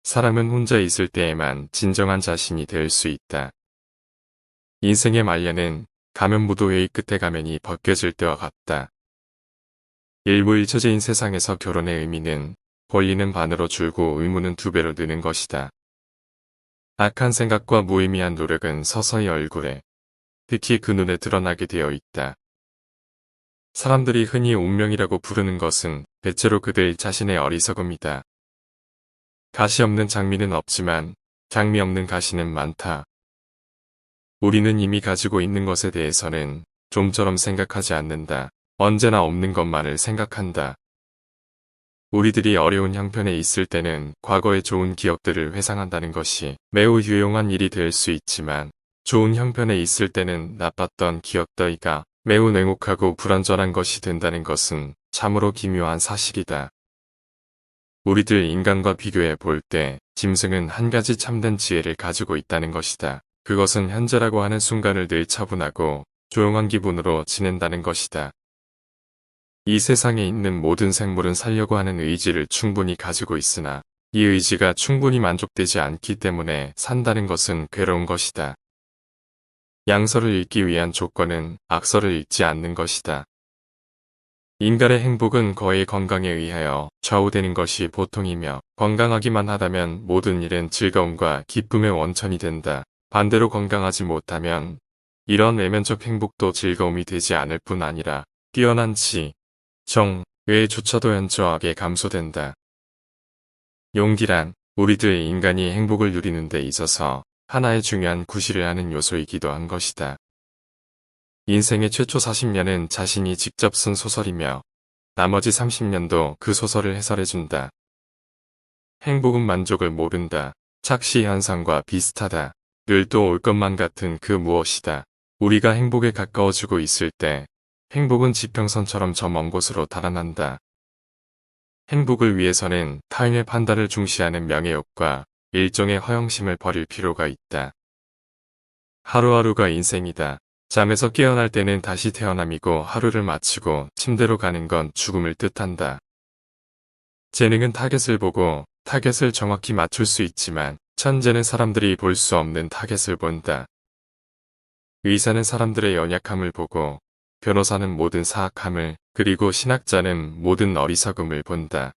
사람은 혼자 있을 때에만 진정한 자신이 될 수 있다. 인생의 말년은 가면무도회의 끝에 가면이 벗겨질 때와 같다. 일부일처제인 세상에서 결혼의 의미는 권리는 반으로 줄고 의무는 2배로 느는 것이다. 악한 생각과 무의미한 노력은 서서히 얼굴에, 특히 그 눈에 드러나게 되어 있다. 사람들이 흔히 운명이라고 부르는 것은 대체로 그들 자신의 어리석음이다. 가시 없는 장미는 없지만 장미 없는 가시는 많다. 우리는 이미 가지고 있는 것에 대해서는 좀처럼 생각하지 않는다. 언제나 없는 것만을 생각한다. 우리들이 어려운 형편에 있을 때는 과거의 좋은 기억들을 회상한다는 것이 매우 유용한 일이 될 수 있지만 좋은 형편에 있을 때는 나빴던 기억 따위가 매우 냉혹하고 불완전한 것이 된다는 것은 참으로 기묘한 사실이다. 우리들 인간과 비교해 볼 때 짐승은 한 가지 참된 지혜를 가지고 있다는 것이다. 그것은 현재라고 하는 순간을 늘 차분하고 조용한 기분으로 지낸다는 것이다. 이 세상에 있는 모든 생물은 살려고 하는 의지를 충분히 가지고 있으나 이 의지가 충분히 만족되지 않기 때문에 산다는 것은 괴로운 것이다. 양서를 읽기 위한 조건은 악서를 읽지 않는 것이다. 인간의 행복은 거의 건강에 의하여 좌우되는 것이 보통이며 건강하기만 하다면 모든 일은 즐거움과 기쁨의 원천이 된다. 반대로 건강하지 못하면 이런 외면적 행복도 즐거움이 되지 않을 뿐 아니라 뛰어난 지, 정, 의조차도 현저하게 감소된다. 용기란 우리들 인간이 행복을 누리는 데 있어서 하나의 중요한 구실을 하는 요소이기도 한 것이다. 인생의 최초 40년은 자신이 직접 쓴 소설이며 나머지 30년도 그 소설을 해설해준다. 행복은 만족을 모른다. 착시 현상과 비슷하다. 늘 또 올 것만 같은 그 무엇이다. 우리가 행복에 가까워지고 있을 때 행복은 지평선처럼 저 먼 곳으로 달아난다. 행복을 위해서는 타인의 판단을 중시하는 명예욕과 일종의 허영심을 버릴 필요가 있다. 하루하루가 인생이다. 잠에서 깨어날 때는 다시 태어남이고 하루를 마치고 침대로 가는 건 죽음을 뜻한다. 재능은 타겟을 보고 타겟을 정확히 맞출 수 있지만 천재는 사람들이 볼 수 없는 타겟을 본다. 의사는 사람들의 연약함을 보고 변호사는 모든 사악함을 그리고 신학자는 모든 어리석음을 본다.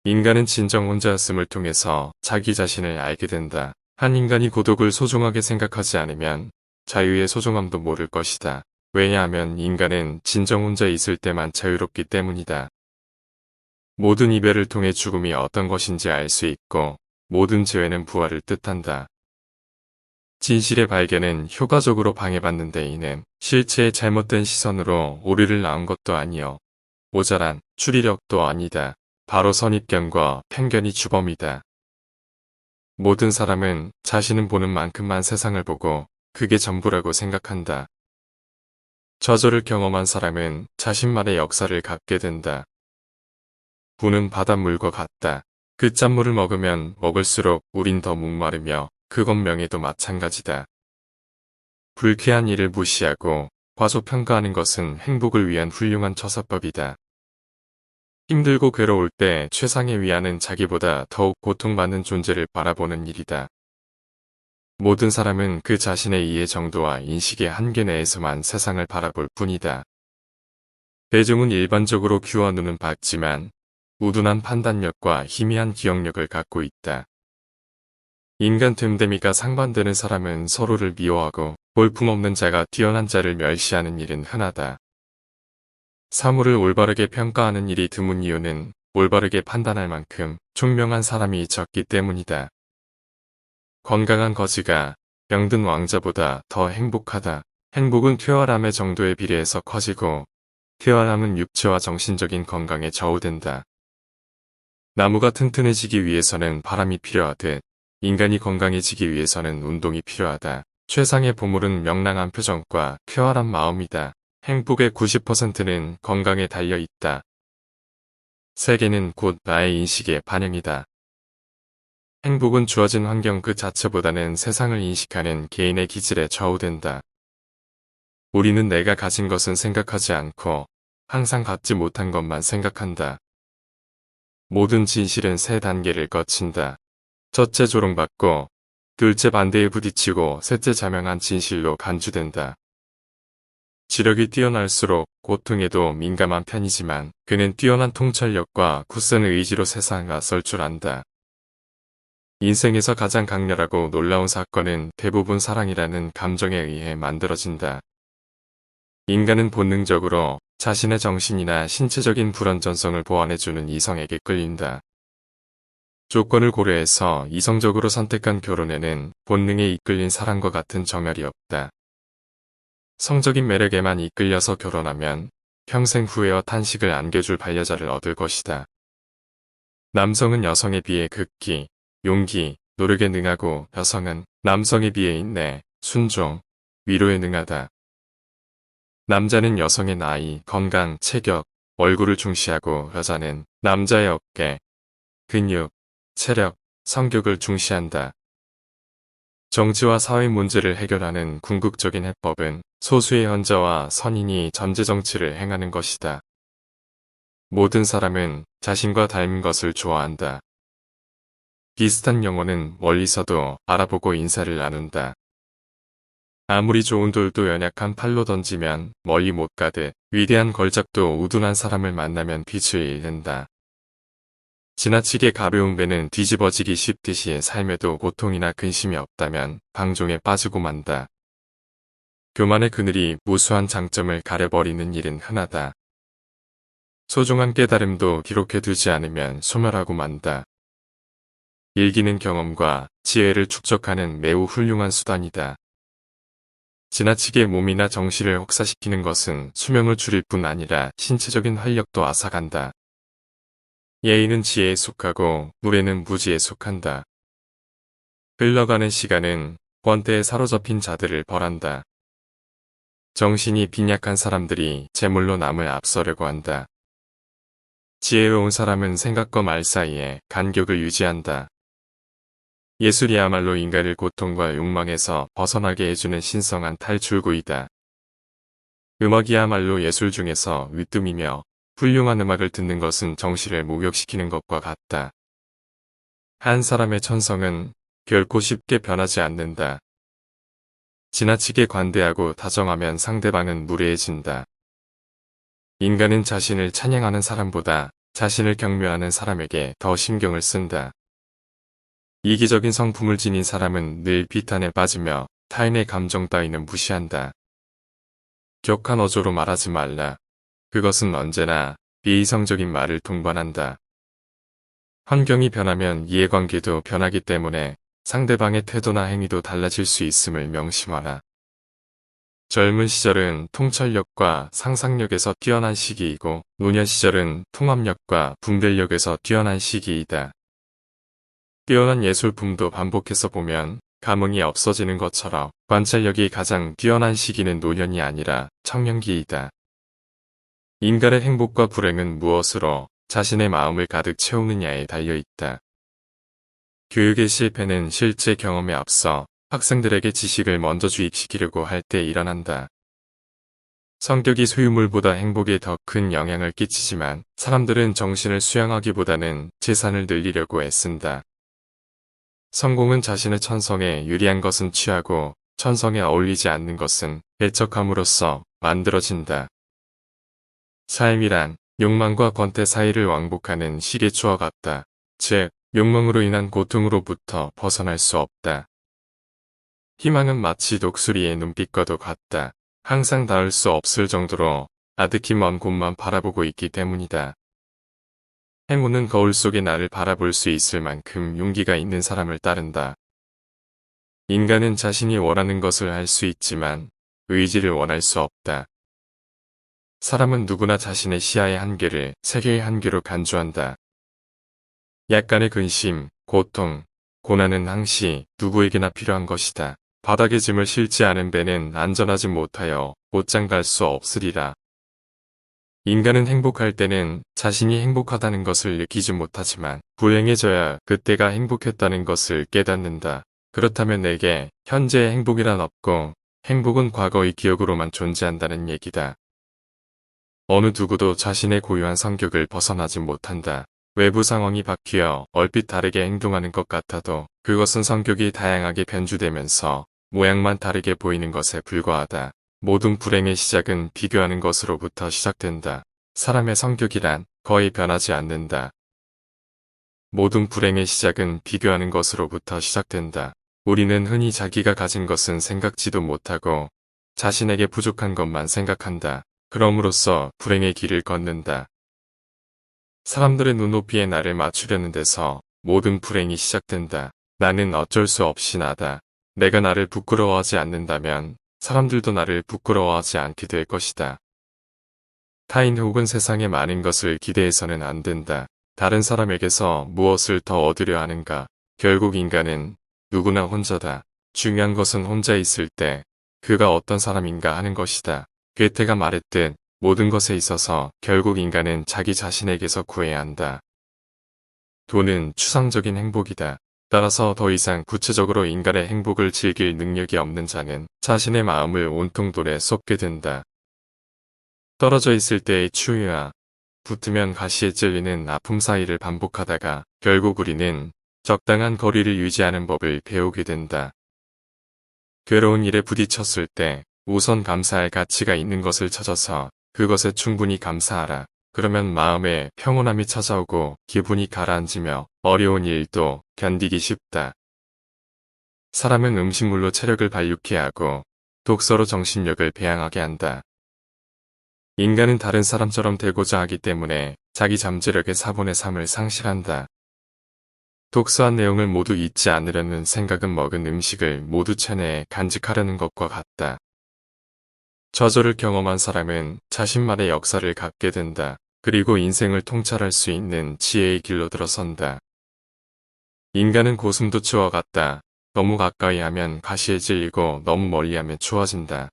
인간은 진정 혼자였음을 통해서 자기 자신을 알게 된다. 한 인간이 고독을 소중하게 생각하지 않으면 자유의 소중함도 모를 것이다. 왜냐하면 인간은 진정 혼자 있을 때만 자유롭기 때문이다. 모든 이별을 통해 죽음이 어떤 것인지 알 수 있고 모든 재회는 부활을 뜻한다. 진실의 발견은 효과적으로 방해받는 데에는 실체의 잘못된 시선으로 오류를 낳은 것도 아니요. 모자란 추리력도 아니다. 바로 선입견과 편견이 주범이다. 모든 사람은 자신은 보는 만큼만 세상을 보고 그게 전부라고 생각한다. 저절을 경험한 사람은 자신만의 역사를 갖게 된다. 부는 바닷물과 같다. 그 짠물을 먹으면 먹을수록 우린 더 목마르며 그건 명예도 마찬가지다. 불쾌한 일을 무시하고 과소평가하는 것은 행복을 위한 훌륭한 처사법이다. 힘들고 괴로울 때 최상의 위안은 자기보다 더욱 고통받는 존재를 바라보는 일이다. 모든 사람은 그 자신의 이해 정도와 인식의 한계 내에서만 세상을 바라볼 뿐이다. 대중은 일반적으로 귀와 눈은 밝지만 우둔한 판단력과 희미한 기억력을 갖고 있다. 인간 됨됨이가 상반되는 사람은 서로를 미워하고 볼품없는 자가 뛰어난 자를 멸시하는 일은 흔하다. 사물을 올바르게 평가하는 일이 드문 이유는 올바르게 판단할 만큼 총명한 사람이 적기 때문이다. 건강한 거지가 병든 왕자보다 더 행복하다. 행복은 쾌활함의 정도에 비례해서 커지고 쾌활함은 육체와 정신적인 건강에 좌우된다. 나무가 튼튼해지기 위해서는 바람이 필요하듯 인간이 건강해지기 위해서는 운동이 필요하다. 최상의 보물은 명랑한 표정과 쾌활한 마음이다. 행복의 90%는 건강에 달려 있다. 세계는 곧 나의 인식의 반영이다. 행복은 주어진 환경 그 자체보다는 세상을 인식하는 개인의 기질에 좌우된다. 우리는 내가 가진 것은 생각하지 않고 항상 갖지 못한 것만 생각한다. 모든 진실은 세 단계를 거친다. 첫째 조롱받고, 둘째 반대에 부딪히고, 셋째 자명한 진실로 간주된다. 지력이 뛰어날수록 고통에도 민감한 편이지만 그는 뛰어난 통찰력과 굳센 의지로 세상을 맞설 줄 안다. 인생에서 가장 강렬하고 놀라운 사건은 대부분 사랑이라는 감정에 의해 만들어진다. 인간은 본능적으로 자신의 정신이나 신체적인 불완전성을 보완해주는 이성에게 끌린다. 조건을 고려해서 이성적으로 선택한 결혼에는 본능에 이끌린 사랑과 같은 정열이 없다. 성적인 매력에만 이끌려서 결혼하면 평생 후회와 탄식을 안겨줄 반려자를 얻을 것이다. 남성은 여성에 비해 극기, 용기, 노력에 능하고 여성은 남성에 비해 인내, 순종, 위로에 능하다. 남자는 여성의 나이, 건강, 체격, 얼굴을 중시하고 여자는 남자의 어깨, 근육, 체력, 성격을 중시한다. 정치와 사회 문제를 해결하는 궁극적인 해법은 소수의 현자와 선인이 전제 정치를 행하는 것이다. 모든 사람은 자신과 닮은 것을 좋아한다. 비슷한 영혼은 멀리서도 알아보고 인사를 나눈다. 아무리 좋은 돌도 연약한 팔로 던지면 멀리 못 가듯 위대한 걸작도 우둔한 사람을 만나면 빛을 잃는다. 지나치게 가벼운 배는 뒤집어지기 쉽듯이 삶에도 고통이나 근심이 없다면 방종에 빠지고 만다. 교만의 그늘이 무수한 장점을 가려버리는 일은 흔하다. 소중한 깨달음도 기록해두지 않으면 소멸하고 만다. 일기는 경험과 지혜를 축적하는 매우 훌륭한 수단이다. 지나치게 몸이나 정신을 혹사시키는 것은 수명을 줄일 뿐 아니라 신체적인 활력도 앗아간다. 예의는 지혜에 속하고 무례는 무지에 속한다. 흘러가는 시간은 권태에 사로잡힌 자들을 벌한다. 정신이 빈약한 사람들이 재물로 남을 앞서려고 한다. 지혜로운 사람은 생각과 말 사이에 간격을 유지한다. 예술이야말로 인간을 고통과 욕망에서 벗어나게 해주는 신성한 탈출구이다. 음악이야말로 예술 중에서 위뜸이며 훌륭한 음악을 듣는 것은 정신을 목욕시키는 것과 같다. 한 사람의 천성은 결코 쉽게 변하지 않는다. 지나치게 관대하고 다정하면 상대방은 무례해진다. 인간은 자신을 찬양하는 사람보다 자신을 경멸하는 사람에게 더 신경을 쓴다. 이기적인 성품을 지닌 사람은 늘 비탄에 빠지며 타인의 감정 따위는 무시한다. 격한 어조로 말하지 말라. 그것은 언제나 비이성적인 말을 동반한다. 환경이 변하면 이해관계도 변하기 때문에 상대방의 태도나 행위도 달라질 수 있음을 명심하라. 젊은 시절은 통찰력과 상상력에서 뛰어난 시기이고 노년 시절은 통합력과 분별력에서 뛰어난 시기이다. 뛰어난 예술품도 반복해서 보면 감흥이 없어지는 것처럼 관찰력이 가장 뛰어난 시기는 노년이 아니라 청년기이다. 인간의 행복과 불행은 무엇으로 자신의 마음을 가득 채우느냐에 달려있다. 교육의 실패는 실제 경험에 앞서 학생들에게 지식을 먼저 주입시키려고 할 때 일어난다. 성격이 소유물보다 행복에 더 큰 영향을 끼치지만 사람들은 정신을 수양하기보다는 재산을 늘리려고 애쓴다. 성공은 자신의 천성에 유리한 것은 취하고 천성에 어울리지 않는 것은 배척함으로써 만들어진다. 삶이란 욕망과 권태 사이를 왕복하는 시계추와 같다. 즉, 욕망으로 인한 고통으로부터 벗어날 수 없다. 희망은 마치 독수리의 눈빛과도 같다. 항상 닿을 수 없을 정도로 아득히 먼 곳만 바라보고 있기 때문이다. 행운은 거울 속에 나를 바라볼 수 있을 만큼 용기가 있는 사람을 따른다. 인간은 자신이 원하는 것을 할 수 있지만 의지를 원할 수 없다. 사람은 누구나 자신의 시야의 한계를 세계의 한계로 간주한다. 약간의 근심, 고통, 고난은 항시 누구에게나 필요한 것이다. 바닥에 짐을 실지 않은 배는 안전하지 못하여 곧장 갈 수 없으리라. 인간은 행복할 때는 자신이 행복하다는 것을 느끼지 못하지만 불행해져야 그때가 행복했다는 것을 깨닫는다. 그렇다면 내게 현재의 행복이란 없고 행복은 과거의 기억으로만 존재한다는 얘기다. 어느 누구도 자신의 고유한 성격을 벗어나지 못한다. 외부 상황이 바뀌어 얼핏 다르게 행동하는 것 같아도 그것은 성격이 다양하게 변주되면서 모양만 다르게 보이는 것에 불과하다. 모든 불행의 시작은 비교하는 것으로부터 시작된다. 사람의 성격이란 거의 변하지 않는다. 모든 불행의 시작은 비교하는 것으로부터 시작된다. 우리는 흔히 자기가 가진 것은 생각지도 못하고 자신에게 부족한 것만 생각한다. 그럼으로써 불행의 길을 걷는다. 사람들의 눈높이에 나를 맞추려는 데서 모든 불행이 시작된다. 나는 어쩔 수 없이 나다. 내가 나를 부끄러워하지 않는다면 사람들도 나를 부끄러워하지 않게 될 것이다. 타인 혹은 세상의 많은 것을 기대해서는 안 된다. 다른 사람에게서 무엇을 더 얻으려 하는가? 결국 인간은 누구나 혼자다. 중요한 것은 혼자 있을 때 그가 어떤 사람인가 하는 것이다. 괴테가 말했듯 모든 것에 있어서 결국 인간은 자기 자신에게서 구해야 한다. 돈은 추상적인 행복이다. 따라서 더 이상 구체적으로 인간의 행복을 즐길 능력이 없는 자는 자신의 마음을 온통 돌에 쏟게 된다. 떨어져 있을 때의 추위와 붙으면 가시에 찔리는 아픔 사이를 반복하다가 결국 우리는 적당한 거리를 유지하는 법을 배우게 된다. 괴로운 일에 부딪혔을 때 우선 감사할 가치가 있는 것을 찾아서 그것에 충분히 감사하라. 그러면 마음에 평온함이 찾아오고 기분이 가라앉으며 어려운 일도 견디기 쉽다. 사람은 음식물로 체력을 발육해 하고 독서로 정신력을 배양하게 한다. 인간은 다른 사람처럼 되고자 하기 때문에 자기 잠재력의 사본의 삶을 상실한다. 독서한 내용을 모두 잊지 않으려는 생각은 먹은 음식을 모두 체내에 간직하려는 것과 같다. 저절을 경험한 사람은 자신만의 역사를 갖게 된다. 그리고 인생을 통찰할 수 있는 지혜의 길로 들어선다. 인간은 고슴도치와 같다. 너무 가까이 하면 가시에 찔리고 너무 멀리 하면 추워진다.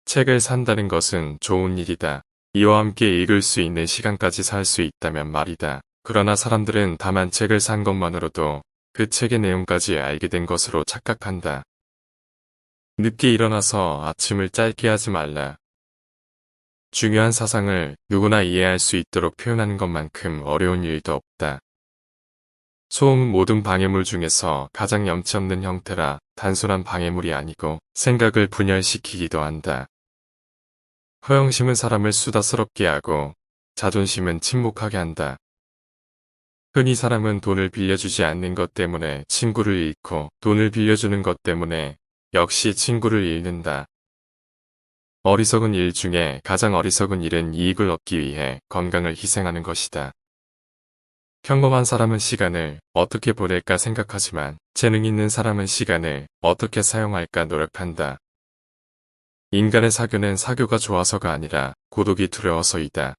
책을 산다는 것은 좋은 일이다. 이와 함께 읽을 수 있는 시간까지 살 수 있다면 말이다. 그러나 사람들은 다만 책을 산 것만으로도 그 책의 내용까지 알게 된 것으로 착각한다. 늦게 일어나서 아침을 짧게 하지 말라. 중요한 사상을 누구나 이해할 수 있도록 표현하는 것만큼 어려운 일도 없다. 소음은 모든 방해물 중에서 가장 염치 없는 형태라 단순한 방해물이 아니고 생각을 분열시키기도 한다. 허영심은 사람을 수다스럽게 하고 자존심은 침묵하게 한다. 흔히 사람은 돈을 빌려주지 않는 것 때문에 친구를 잃고 돈을 빌려주는 것 때문에 역시 친구를 잃는다. 어리석은 일 중에 가장 어리석은 일은 이익을 얻기 위해 건강을 희생하는 것이다. 평범한 사람은 시간을 어떻게 보낼까 생각하지만 재능 있는 사람은 시간을 어떻게 사용할까 노력한다. 인간의 사교는 사교가 좋아서가 아니라 고독이 두려워서이다.